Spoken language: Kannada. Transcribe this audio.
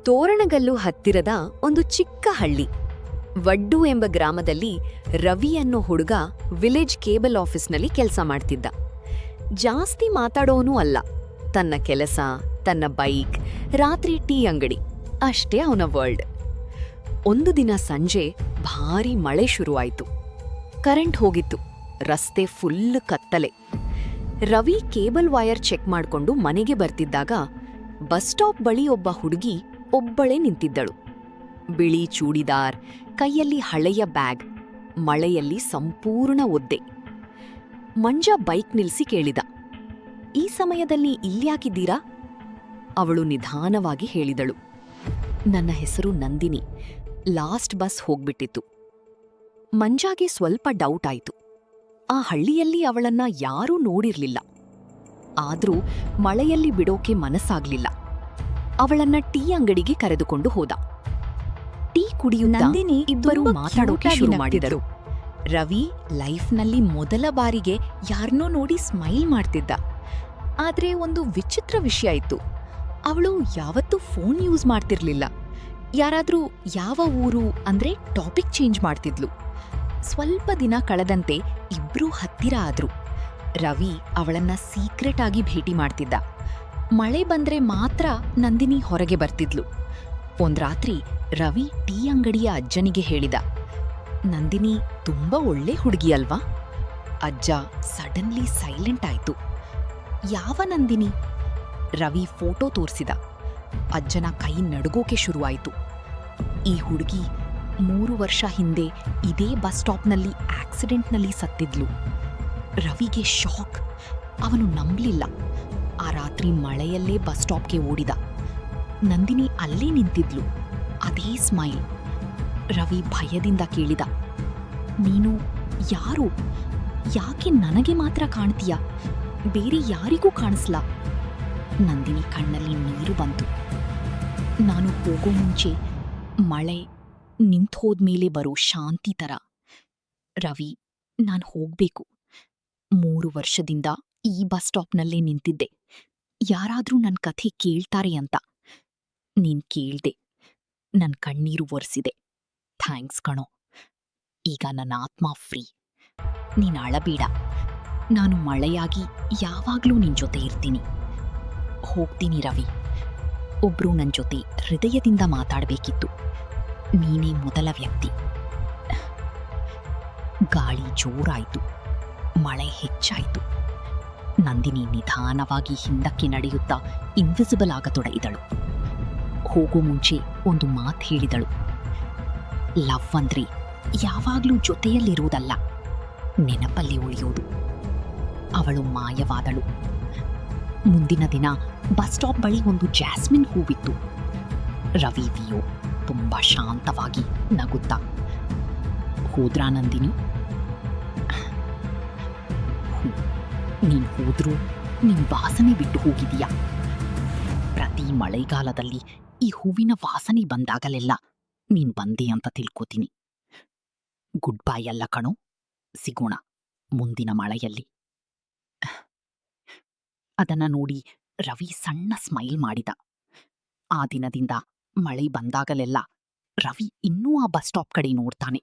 ತೋರಣಗಲ್ಲು ಹತ್ತಿರದ ಒಂದು ಚಿಕ್ಕ ಹಳ್ಳಿ ವಡ್ಡು ಎಂಬ ಗ್ರಾಮದಲ್ಲಿ ರವಿ ಅನ್ನೋ ಹುಡುಗ ವಿಲೇಜ್ ಕೇಬಲ್ ಆಫೀಸ್ನಲ್ಲಿ ಕೆಲಸ ಮಾಡ್ತಿದ್ದ. ಜಾಸ್ತಿ ಮಾತಾಡೋನೂ ಅಲ್ಲ. ತನ್ನ ಕೆಲಸ, ತನ್ನ ಬೈಕ್, ರಾತ್ರಿ ಟೀ ಅಂಗಡಿ ಅಷ್ಟೇ ಅವನ ವರ್ಲ್ಡ್. ಒಂದು ದಿನ ಸಂಜೆ ಭಾರೀ ಮಳೆ ಶುರುವಾಯಿತು. ಕರೆಂಟ್ ಹೋಗಿತ್ತು. ರಸ್ತೆ ಫುಲ್ ಕತ್ತಲೆ. ರವಿ ಕೇಬಲ್ ವೈರ್ ಚೆಕ್ ಮಾಡ್ಕೊಂಡು ಮನೆಗೆ ಬರ್ತಿದ್ದಾಗ ಬಸ್ ಸ್ಟಾಪ್ ಬಳಿ ಒಬ್ಬ ಹುಡುಗಿ ಒಬ್ಬಳೇ ನಿಂತಿದ್ದಳು. ಬಿಳಿ ಚೂಡಿದಾರ್, ಕೈಯಲ್ಲಿ ಹಳೆಯ ಬ್ಯಾಗ್, ಮಳೆಯಲ್ಲಿ ಸಂಪೂರ್ಣ ಒದ್ದೆ. ಮಂಜ ಬೈಕ್ ನಿಲ್ಸಿ ಕೇಳಿದ, ಈ ಸಮಯದಲ್ಲಿ ಇಲ್ಯಾಕಿದ್ದೀರಾ? ಅವಳು ನಿಧಾನವಾಗಿ ಹೇಳಿದಳು, ನನ್ನ ಹೆಸರು ನಂದಿನಿ. ಲಾಸ್ಟ್ ಬಸ್ ಹೋಗ್ಬಿಟ್ಟಿತ್ತು. ಮಂಜಾಗೆ ಸ್ವಲ್ಪ ಡೌಟ್ ಆಯಿತು. ಆ ಹಳ್ಳಿಯಲ್ಲಿ ಅವಳನ್ನ ಯಾರೂ ನೋಡಿರ್ಲಿಲ್ಲ. ಆದ್ರೂ ಮಳೆಯಲ್ಲಿ ಬಿಡೋಕೆ ಮನಸ್ಸಾಗ್ಲಿಲ್ಲ. ಅವಳನ್ನ ಟೀ ಅಂಗಡಿಗೆ ಕರೆದುಕೊಂಡು ಹೋದ. ಟೀ ಕುಡಿಯುತ್ತಾ ನಂದಿನಿ ಇಬ್ಬರು ಮಾತಾಡೋಕೆ ಶುರು ಮಾಡಿದರು. ರವಿ ಲೈಫ್ನಲ್ಲಿ ಮೊದಲ ಬಾರಿಗೆ ಯಾರನ್ನೋ ನೋಡಿ ಸ್ಮೈಲ್ ಮಾಡ್ತಿದ್ದ. ಆದ್ರೆ ಒಂದು ವಿಚಿತ್ರ ವಿಷಯ ಇತ್ತು. ಅವಳು ಯಾವತ್ತೂ ಫೋನ್ ಯೂಸ್ ಮಾಡ್ತಿರ್ಲಿಲ್ಲ. ಯಾರಾದ್ರೂ ಯಾವ ಊರು ಅಂದ್ರೆ ಟಾಪಿಕ್ ಚೇಂಜ್ ಮಾಡ್ತಿದ್ಲು. ಸ್ವಲ್ಪ ದಿನ ಕಳೆದಂತೆ ಇಬ್ರೂ ಹತ್ತಿರ ಆದ್ರು. ರವಿ ಅವಳನ್ನ ಸೀಕ್ರೆಟ್ ಆಗಿ ಭೇಟಿ ಮಾಡ್ತಿದ್ದ. ಮಳೆ ಬಂದ್ರೆ ಮಾತ್ರ ನಂದಿನಿ ಹೊರಗೆ ಬರ್ತಿದ್ಲು. ಒಂದ್ರಾತ್ರಿ ರವಿ ಟೀ ಅಂಗಡಿಯ ಅಜ್ಜನಿಗೆ ಹೇಳಿದ, ನಂದಿನಿ ತುಂಬಾ ಒಳ್ಳೆ ಹುಡುಗಿ ಅಲ್ವಾ? ಅಜ್ಜ ಸಡನ್ಲಿ ಸೈಲೆಂಟ್ ಆಯ್ತು. ಯಾವ ನಂದಿನಿ? ರವಿ ಫೋಟೋ ತೋರಿಸಿದ. ಅಜ್ಜನ ಕೈ ನಡುಗೋಕೆ ಶುರುವಾಯಿತು. ಈ ಹುಡುಗಿ 3 ವರ್ಷ ಹಿಂದೆ ಇದೇ ಬಸ್ ಸ್ಟಾಪ್ನಲ್ಲಿ ಆಕ್ಸಿಡೆಂಟ್ನಲ್ಲಿ ಸತ್ತಿದ್ಲು. ರವಿಗೆ ಶಾಕ್. ಅವನು ನಂಬಲಿಲ್ಲ. ಆ ರಾತ್ರಿ ಮಳೆಯಲ್ಲೇ ಬಸ್ ಸ್ಟಾಪ್ಗೆ ಓಡಿದ. ನಂದಿನಿ ಅಲ್ಲೇ ನಿಂತಿದ್ಲು, ಅದೇ ಸ್ಮೈಲ್. ರವಿ ಭಯದಿಂದ ಕೇಳಿದ, ನೀನು ಯಾರು? ಯಾಕೆ ನನಗೆ ಮಾತ್ರ ಕಾಣ್ತೀಯ? ಬೇರೆ ಯಾರಿಗೂ ಕಾಣಿಸ್ಲಾ? ನಂದಿನಿ ಕಣ್ಣಲ್ಲಿ ನೀರು ಬಂತು. ನಾನು ಹೋಗೋ ಮುಂಚೆ ಮಳೆ ನಿಂತೋದ್ಮೇಲೆ ಬರೋ ಶಾಂತಿ ತರ. ರವಿ, ನಾನು ಹೋಗ್ಬೇಕು. 3 ವರ್ಷದಿಂದ ಈ ಬಸ್ ಸ್ಟಾಪ್ನಲ್ಲೇ ನಿಂತಿದ್ದೆ. ಯಾರಾದ್ರೂ ನನ್ ಕಥೆ ಕೇಳ್ತಾರೆ ಅಂತ. ನೀನ್ ಕೇಳ್ದೆ. ನನ್ ಕಣ್ಣೀರು ಒರೆಸಿದೆ. ಥ್ಯಾಂಕ್ಸ್ ಕಣೋ. ಈಗ ನನ್ನ ಆತ್ಮ ಫ್ರೀ. ನೀನ್ ಅಳಬೇಡ. ನಾನು ಮಳೆಯಾಗಿ ಯಾವಾಗ್ಲೂ ನಿನ್ ಜೊತೆ ಇರ್ತೀನಿ. ಹೋಗ್ತೀನಿ ರವಿ. ಒಬ್ರು ನನ್ ಜೊತೆ ಹೃದಯದಿಂದ ಮಾತಾಡ್ಬೇಕಿತ್ತು. ನೀನೇ ಮೊದಲ ವ್ಯಕ್ತಿ. ಗಾಳಿ ಜೋರಾಯಿತು. ಮಳೆ ಹೆಚ್ಚಾಯಿತು. ನಂದಿನಿ ನಿಧಾನವಾಗಿ ಹಿಂದಕ್ಕೆ ನಡೆಯುತ್ತಾ ಇನ್ವಿಸಿಬಲ್ ಆಗತೊಡಗಿದಳು. ಹೋಗೋ ಮುಂಚೆ ಒಂದು ಮಾತು ಹೇಳಿದಳು, ಲವ್ ಅಂದ್ರೆ ಯಾವಾಗ್ಲೂ ಜೊತೆಯಲ್ಲಿರುವುದಲ್ಲ, ನೆನಪಲ್ಲಿ ಉಳಿಯೋದು. ಅವಳು ಮಾಯವಾದಳು. ಮುಂದಿನ ದಿನ ಬಸ್ ಸ್ಟಾಪ್ ಬಳಿ ಒಂದು ಜಾಸ್ಮಿನ್ ಹೂವಿತ್ತು. ರವಿ ವಿಯೋ ತುಂಬಾ ಶಾಂತವಾಗಿ ನಗುತ್ತಾ, ಹೋದ್ರಾ ನಂದಿನಿ? ನೀನ್ ಹೋದ್ರೂ ನಿನ್ ವಾಸನೆ ಬಿಟ್ಟು ಹೋಗಿದೀಯಾ? ಪ್ರತಿ ಮಳೆಗಾಲದಲ್ಲಿ ಈ ಹೂವಿನ ವಾಸನೆ ಬಂದಾಗಲೆಲ್ಲ ನೀನ್ ಬಂದೆ ಅಂತ ತಿಳ್ಕೋತೀನಿ. ಗುಡ್ ಬೈ ಅಲ್ಲ ಕಣೋ, ಸಿಗೋಣ ಮುಂದಿನ ಮಳೆಯಲ್ಲಿ. ಅದನ್ನ ನೋಡಿ ರವಿ ಸಣ್ಣ ಸ್ಮೈಲ್ ಮಾಡಿದ. ಆ ದಿನದಿಂದ ಮಳೆ ಬಂದಾಗಲೆಲ್ಲ ರವಿ ಇನ್ನೂ ಆ ಬಸ್ ಸ್ಟಾಪ್ ಕಡೆ ನೋಡ್ತಾನೆ.